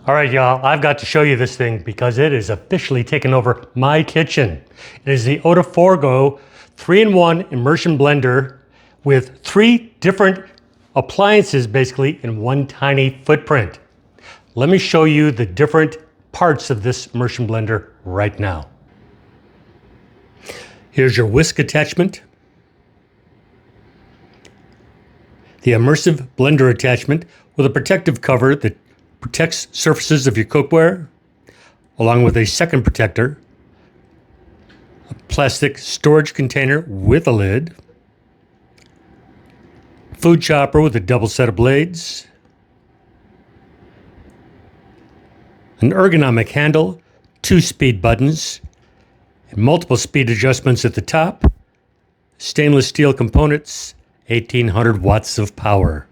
All right, y'all, I've got to show you this thing because it is officially taken over my kitchen. It is the Odiforgo 3-in-1 immersion blender with 3 different appliances basically in one tiny footprint. Let me show you the different parts of this immersion blender right now. Here's your whisk attachment, the immersive blender attachment with a protective cover that protects surfaces of your cookware, along with a second protector, a plastic storage container with a lid, food chopper with a double set of blades, an ergonomic handle, 2 speed buttons, and multiple speed adjustments at the top, stainless steel components, 1800 watts of power.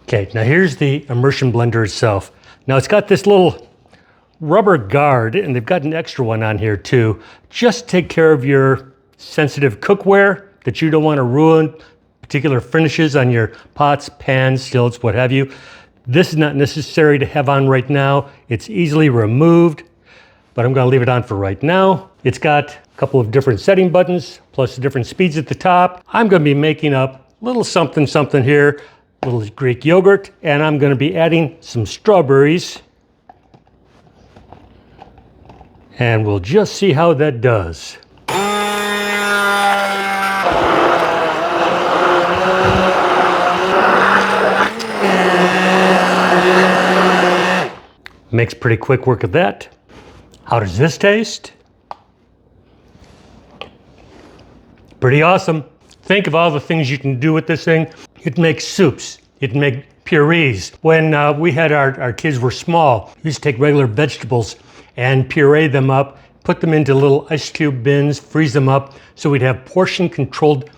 Okay, now here's the immersion blender itself. Now it's got this little rubber guard, and they've got an extra one on here too. Just take care of your sensitive cookware that you don't want to ruin, particular finishes on your pots, pans, skillets, what have you. This is not necessary to have on right now. It's easily removed, but I'm going to leave it on for right now. It's got a couple of different setting buttons, plus the different speeds at the top. I'm going to be making up a little something here, a little Greek yogurt, and I'm going to be adding some strawberries. And we'll just see how that does. Makes pretty quick work of that. How does this taste? Pretty awesome. Think of all the things you can do with this thing. It makes soups. It can make purees. When we had our kids were small, we used to take regular vegetables and puree them up, put them into little ice cube bins, freeze them up, so we'd have portion controlled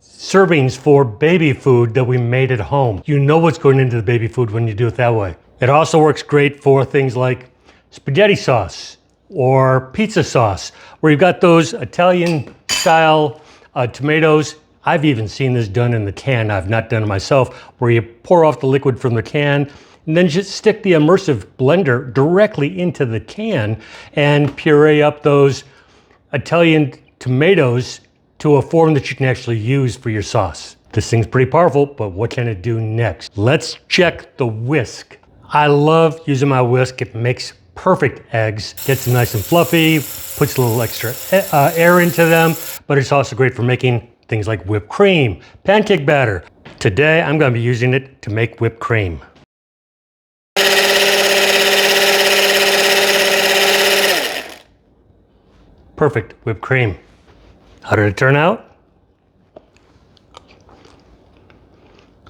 servings for baby food that we made at home. You know what's going into the baby food when you do it that way. It also works great for things like spaghetti sauce or pizza sauce, where you've got those Italian style tomatoes. I've even seen this done in the can. I've not done it myself, where you pour off the liquid from the can and then just stick the immersive blender directly into the can and puree up those Italian tomatoes to a form that you can actually use for your sauce. This thing's pretty powerful, but what can it do next? Let's check the whisk. I love using my whisk. It makes perfect eggs, gets them nice and fluffy, puts a little extra air into them, but it's also great for making things like whipped cream, pancake batter. Today, I'm going to be using it to make whipped cream. Perfect whipped cream. How did it turn out?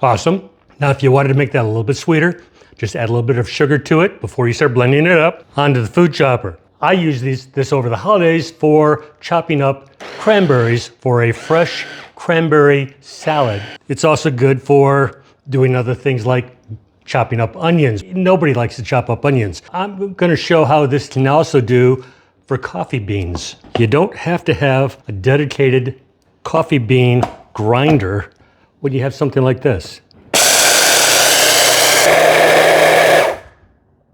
Awesome. Now, if you wanted to make that a little bit sweeter, just add a little bit of sugar to it before you start blending it up. Onto the food chopper. I use this over the holidays for chopping up cranberries for a fresh cranberry salad. It's also good for doing other things like chopping up onions. Nobody likes to chop up onions. I'm going to show how this can also do for coffee beans. You don't have to have a dedicated coffee bean grinder when you have something like this.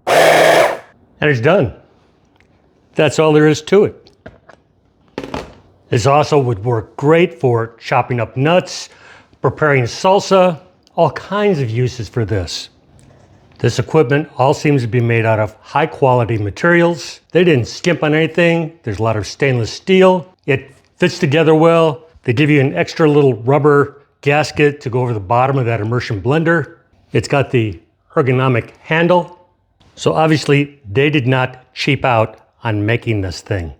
And it's done. That's all there is to it. This also would work great for chopping up nuts, preparing salsa, all kinds of uses for this. This equipment all seems to be made out of high quality materials. They didn't skimp on anything. There's a lot of stainless steel. It fits together well. They give you an extra little rubber gasket to go over the bottom of that immersion blender. It's got the ergonomic handle. So obviously they did not cheap out on making this thing.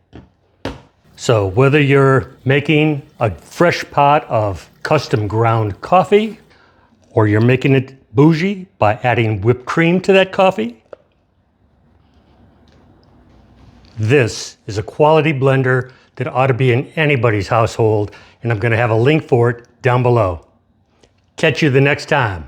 So whether you're making a fresh pot of custom ground coffee, or you're making it bougie by adding whipped cream to that coffee, this is a quality blender that ought to be in anybody's household, and I'm going to have a link for it down below. Catch you the next time.